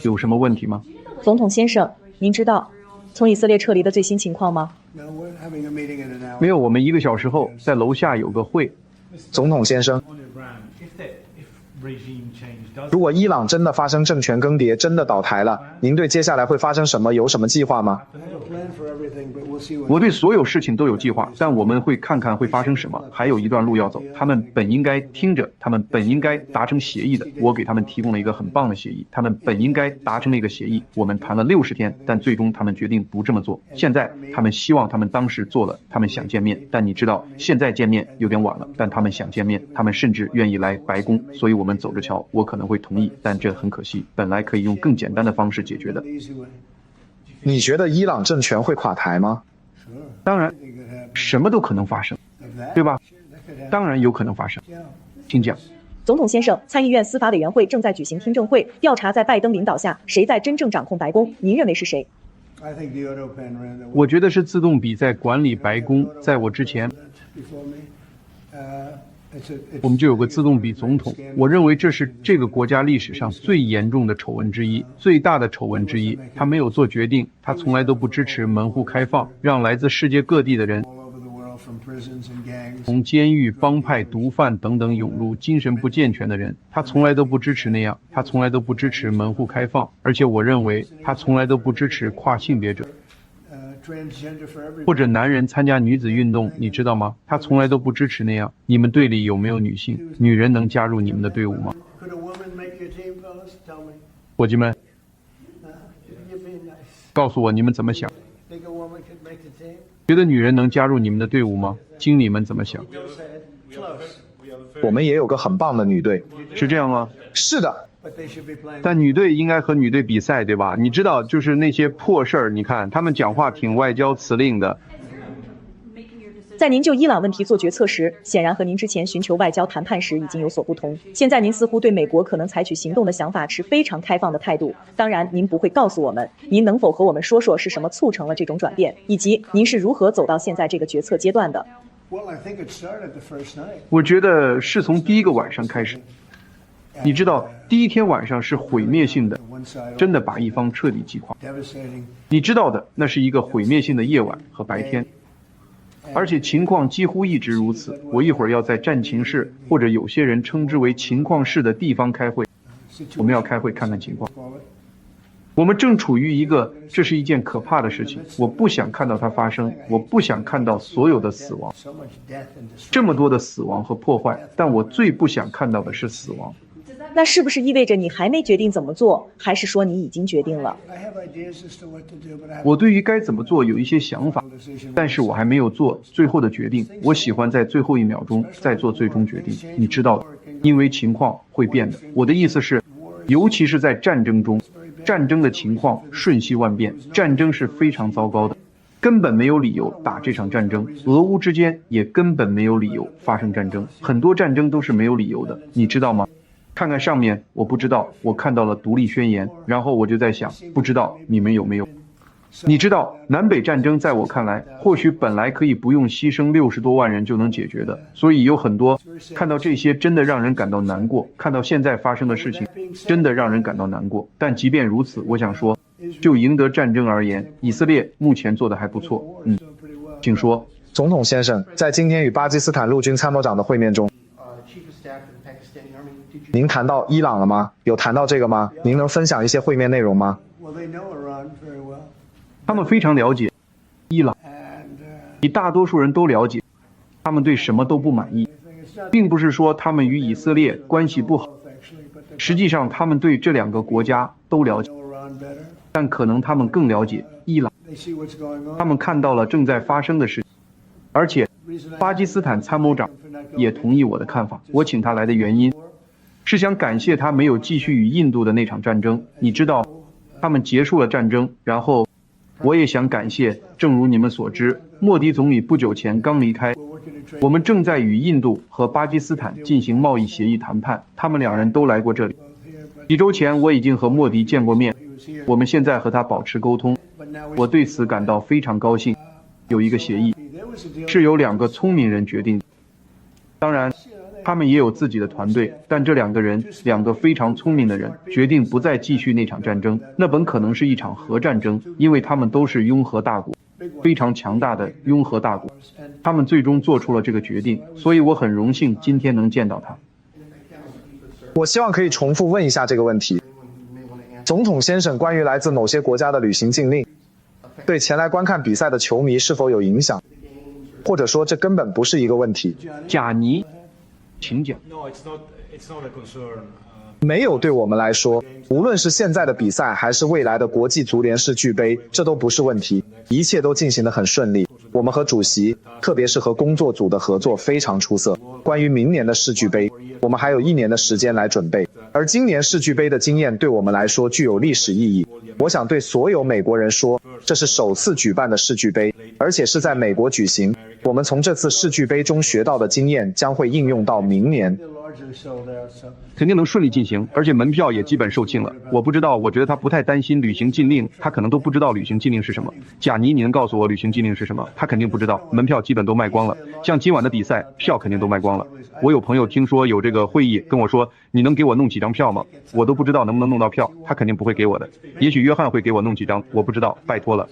有什么问题吗？总统先生，您知道从以色列撤离的最新情况吗？没有，我们1个小时后在楼下有个会。总统先生，如果伊朗真的发生政权更迭，真的倒台了，您对接下来会发生什么有什么计划吗？我对所有事情都有计划，但我们会看看会发生什么，还有一段路要走。他们本应该听着，他们本应该达成协议的。我给他们提供了一个很棒的协议，他们本应该达成那个协议。我们谈了60天，但最终他们决定不这么做。现在他们希望他们当时做了，他们想见面，但你知道现在见面有点晚了，但他们想见面，他们甚至愿意来白宫，所以我们走着瞧。我可能会同意，但这很可惜，本来可以用更简单的方式解决的。你觉得伊朗政权会垮台吗？当然，什么都可能发生，对吧？当然有可能发生。请讲。总统先生，参议院司法委员会正在举行听证会，调查在拜登领导下谁在真正掌控白宫，您认为是谁？我觉得是自动笔在管理白宫，在我之前我们就有个自动笔总统，我认为这是这个国家历史上最严重的丑闻之一，最大的丑闻之一。他没有做决定，他从来都不支持门户开放，让来自世界各地的人从监狱、帮派、毒贩等等涌入，精神不健全的人，他从来都不支持那样，他从来都不支持门户开放，而且我认为他从来都不支持跨性别者。或者男人参加女子运动，你知道吗？他从来都不支持那样。你们队里有没有女性？女人能加入你们的队伍吗？伙计们，告诉我你们怎么想？觉得女人能加入你们的队伍吗？经理们怎么想？我们也有个很棒的女队。是这样吗？是的。但女队应该和女队比赛，对吧？你知道，就是那些破事儿，你看他们讲话挺外交辞令的。在您就伊朗问题做决策时，显然和您之前寻求外交谈判时已经有所不同。现在您似乎对美国可能采取行动的想法持非常开放的态度。当然，您不会告诉我们，您能否和我们说说是什么促成了这种转变，以及您是如何走到现在这个决策阶段的？我觉得是从第1个晚上开始。你知道，第1天晚上是毁灭性的，真的把一方彻底击垮。你知道的，那是一个毁灭性的夜晚和白天，而且情况几乎一直如此。我一会儿要在战情室，或者有些人称之为情况室的地方开会，我们要开会看看情况。我们正处于这是一件可怕的事情，我不想看到它发生，我不想看到所有的死亡，这么多的死亡和破坏，但我最不想看到的是死亡。那是不是意味着你还没决定怎么做，还是说你已经决定了？我对于该怎么做有一些想法，但是我还没有做最后的决定。我喜欢在最后1秒钟再做最终决定，你知道的，因为情况会变的。我的意思是，尤其是在战争中，战争的情况瞬息万变，战争是非常糟糕的，根本没有理由打这场战争。俄乌之间也根本没有理由发生战争，很多战争都是没有理由的，你知道吗？看看上面，我不知道，我看到了独立宣言，然后我就在想，不知道你们有没有？你知道，南北战争在我看来，或许本来可以不用牺牲60多万人就能解决的，所以有很多看到这些真的让人感到难过，看到现在发生的事情真的让人感到难过。但即便如此，我想说，就赢得战争而言，以色列目前做得还不错。请说。总统先生，在今天与巴基斯坦陆军参谋长的会面中，您谈到伊朗了吗？有谈到这个吗？您能分享一些会面内容吗？他们非常了解伊朗，比大多数人都了解，他们对什么都不满意，并不是说他们与以色列关系不好，实际上他们对这2个国家都了解，但可能他们更了解伊朗，他们看到了正在发生的事情，而且巴基斯坦参谋长也同意我的看法。我请他来的原因是想感谢他没有继续与印度的那场战争。你知道，他们结束了战争，然后我也想感谢，正如你们所知，莫迪总理不久前刚离开，我们正在与印度和巴基斯坦进行贸易协议谈判，他们2人都来过这里。几周前我已经和莫迪见过面，我们现在和他保持沟通，我对此感到非常高兴。有一个协议是由2个聪明人决定的，当然他们也有自己的团队，但这两个人，两个非常聪明的人，决定不再继续那场战争。那本可能是一场核战争，因为他们都是拥核大国，非常强大的拥核大国。他们最终做出了这个决定，所以我很荣幸今天能见到他。我希望可以重复问一下这个问题。总统先生，关于来自某些国家的旅行禁令，对前来观看比赛的球迷是否有影响？或者说这根本不是一个问题？贾尼，请讲。没有，对我们来说，无论是现在的比赛还是未来的国际足联世俱杯，这都不是问题，一切都进行得很顺利。我们和主席，特别是和工作组的合作非常出色。关于明年的世俱杯，我们还有1年的时间来准备，而今年世俱杯的经验对我们来说具有历史意义。我想对所有美国人说，这是首次举办的世俱杯，而且是在美国举行。我们从这次世俱杯中学到的经验将会应用到明年。肯定能顺利进行，而且门票也基本售罄了。我不知道，我觉得他不太担心旅行禁令，他可能都不知道旅行禁令是什么。贾尼，你能告诉我旅行禁令是什么？他肯定不知道，门票基本都卖光了。像今晚的比赛，票肯定都卖光了。我有朋友听说有这个会议，跟我说，你能给我弄几张票吗？我都不知道能不能弄到票，他肯定不会给我的。也许约翰会给我弄几张，我不知道，拜托了。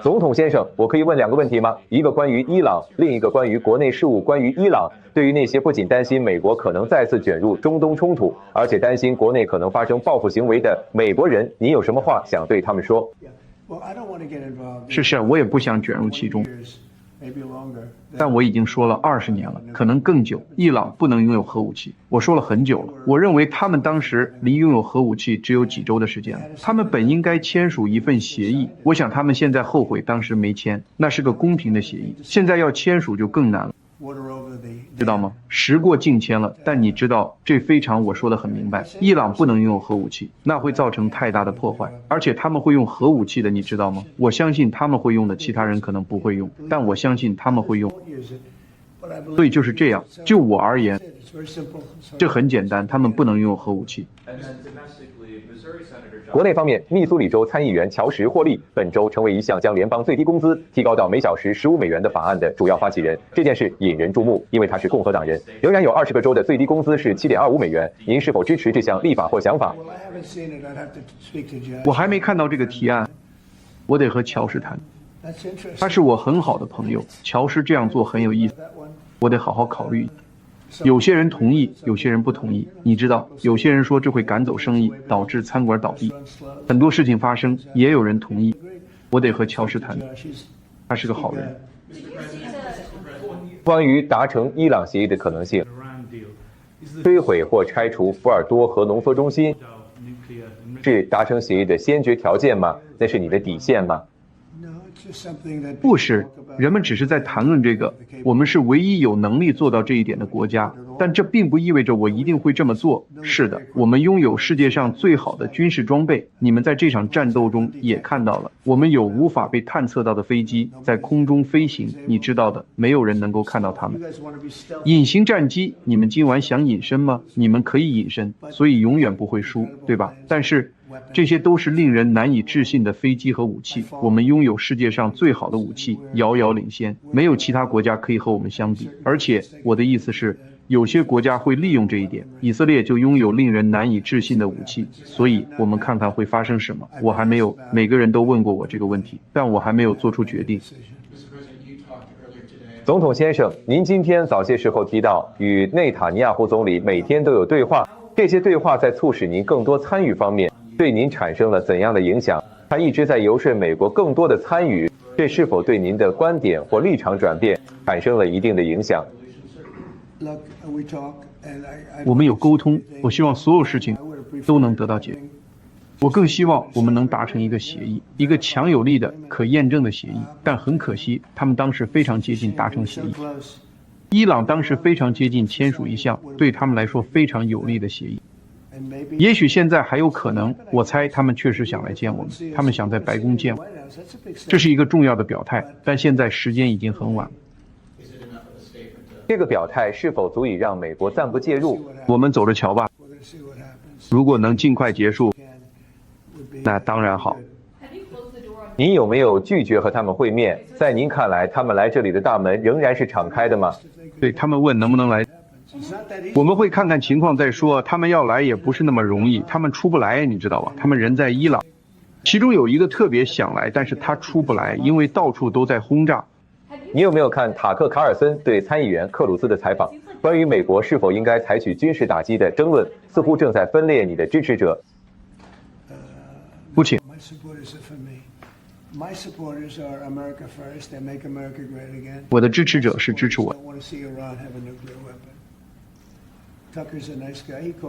总统先生，我可以问2个问题吗？一个关于伊朗，另一个关于国内事务。关于伊朗，对于那些不仅担心美国可能再次卷入中东冲突，而且担心国内可能发生报复行为的美国人，你有什么话想对他们说？是，我也不想卷入其中。但我已经说了20年了，可能更久，伊朗不能拥有核武器。我说了很久了。我认为他们当时离拥有核武器只有几周的时间了。他们本应该签署一份协议，我想他们现在后悔当时没签，那是个公平的协议。现在要签署就更难了。知道吗？时过境迁了，但你知道这非常我说得很明白，伊朗不能拥有核武器，那会造成太大的破坏，而且他们会用核武器的，你知道吗？我相信他们会用的，其他人可能不会用，但我相信他们会用。所以就是这样，就我而言，这很简单，他们不能拥有核武器。国内方面，密苏里州参议员乔什获利，本周成为一项将联邦最低工资提高到每小时15美元的法案的主要发起人。这件事引人注目，因为他是共和党人。仍然有20个州的最低工资是7.25美元。您是否支持这项立法或想法？我还没看到这个提案，我得和乔什谈。他是我很好的朋友，乔什这样做很有意思，我得好好考虑。有些人同意，有些人不同意。你知道，有些人说这会赶走生意，导致餐馆倒闭，很多事情发生，也有人同意。我得和乔什谈，他是个好人。关于达成伊朗协议的可能性，摧毁或拆除福尔多核浓缩中心是达成协议的先决条件吗？那是你的底线吗？不是，人们只是在谈论这个。我们是唯一有能力做到这一点的国家，但这并不意味着我一定会这么做。是的，我们拥有世界上最好的军事装备，你们在这场战斗中也看到了。我们有无法被探测到的飞机在空中飞行，你知道的，没有人能够看到它们。隐形战机，你们今晚想隐身吗？你们可以隐身，所以永远不会输，对吧？但是这些都是令人难以置信的飞机和武器，我们拥有世界上最好的武器，遥遥领先，没有其他国家可以和我们相比。而且我的意思是，有些国家会利用这一点，以色列就拥有令人难以置信的武器，所以我们看看会发生什么。我还没有，每个人都问过我这个问题，但我还没有做出决定。总统先生，您今天早些时候提到与内塔尼亚胡总理每天都有对话，这些对话在促使您更多参与方面对您产生了怎样的影响？他一直在游说美国更多的参与，这是否对您的观点或立场转变产生了一定的影响？我们有沟通，我希望所有事情都能得到解决。我更希望我们能达成一个协议，一个强有力的、可验证的协议。但很可惜，他们当时非常接近达成协议。伊朗当时非常接近签署一项对他们来说非常有利的协议。也许现在还有可能，我猜他们确实想来见我们，他们想在白宫见我，这是一个重要的表态，但现在时间已经很晚。这个表态是否足以让美国暂不介入？我们走着瞧吧。如果能尽快结束，那当然好。您有没有拒绝和他们会面？在您看来，他们来这里的大门仍然是敞开的吗？对他们问能不能来，我们会看看情况再说。他们要来也不是那么容易，他们出不来，你知道吧？他们人在伊朗，其中有一个特别想来，但是他出不来，因为到处都在轰炸。你有没有看塔克·卡尔森对参议员克鲁兹的采访？关于美国是否应该采取军事打击的争论，似乎正在分裂你的支持者。父亲，我的支持者是支持我的。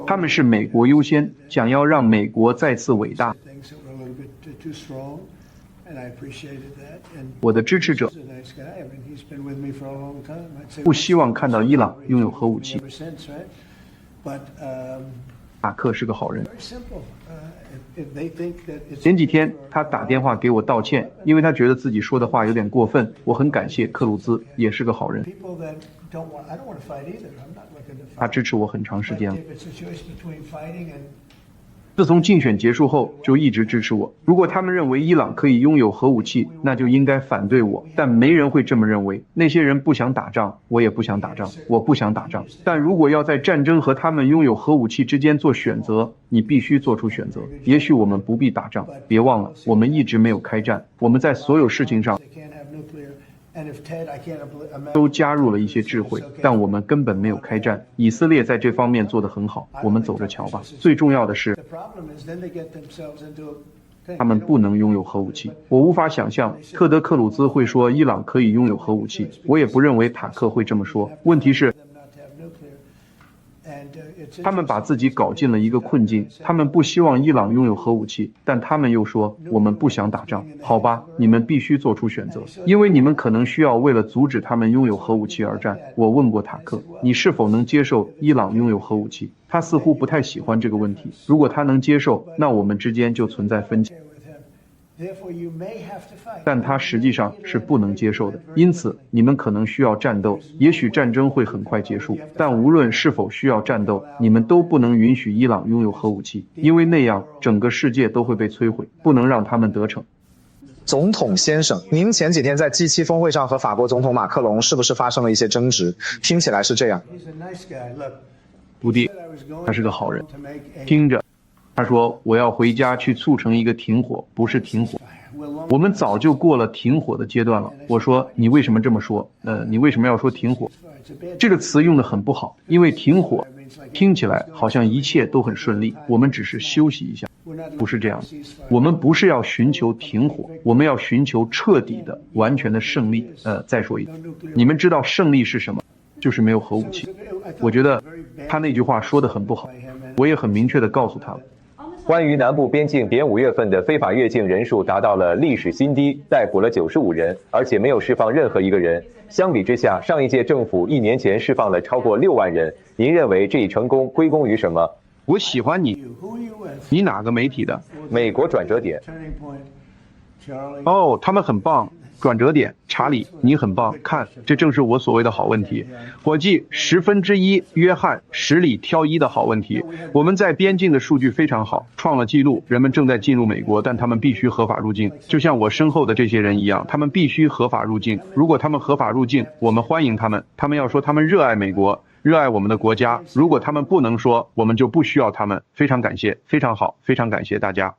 他们是美国优先，想要让美国再次伟大。我的支持者不希望看到伊朗拥有核武器。塔克是个好人。前几天他打电话给我道歉，因为他觉得自己说的话有点过分。我很感谢克鲁兹，也是个好人。他支持我很长时间了。自从竞选结束后，就一直支持我。如果他们认为伊朗可以拥有核武器，那就应该反对我。但没人会这么认为。那些人不想打仗，我也不想打仗，我不想打仗。但如果要在战争和他们拥有核武器之间做选择，你必须做出选择。也许我们不必打仗，别忘了，我们一直没有开战。我们在所有事情上都加入了一些智慧，但我们根本没有开战。以色列在这方面做得很好，我们走着瞧吧。最重要的是，他们不能拥有核武器。我无法想象特德·克鲁兹会说伊朗可以拥有核武器，我也不认为塔克会这么说。问题是，他们把自己搞进了一个困境，他们不希望伊朗拥有核武器，但他们又说我们不想打仗。好吧，你们必须做出选择，因为你们可能需要为了阻止他们拥有核武器而战。我问过塔克，你是否能接受伊朗拥有核武器？他似乎不太喜欢这个问题。如果他能接受，那我们之间就存在分歧。但他实际上是不能接受的，因此你们可能需要战斗，也许战争会很快结束，但无论是否需要战斗，你们都不能允许伊朗拥有核武器，因为那样整个世界都会被摧毁，不能让他们得逞。总统先生，您前几天在 G7 峰会上和法国总统马克龙是不是发生了一些争执？听起来是这样。徒弟，他是个好人，听着。他说我要回家去促成一个停火，不是停火。我们早就过了停火的阶段了。我说你为什么这么说？你为什么要说停火？这个词用得很不好，因为停火听起来好像一切都很顺利，我们只是休息一下。不是这样的，我们不是要寻求停火，我们要寻求彻底的、完全的胜利。再说一遍，你们知道胜利是什么？就是没有核武器。我觉得他那句话说得很不好，我也很明确地告诉他了。关于南部边境连5月份的非法越境人数达到了历史新低，逮捕了95人，而且没有释放任何一个人。相比之下，上一届政府1年前释放了超过6万人。您认为这一成功归功于什么？我喜欢你，你哪个媒体的？美国转折点。哦，他们很棒。转折点，查理，你很棒。看，这正是我所谓的好问题。伙计1/10，约翰10里挑1的好问题。我们在边境的数据非常好，创了记录。人们正在进入美国，但他们必须合法入境，就像我身后的这些人一样，他们必须合法入境。如果他们合法入境，我们欢迎他们。他们要说他们热爱美国，热爱我们的国家。如果他们不能说，我们就不需要他们。非常感谢，非常好，非常感谢大家。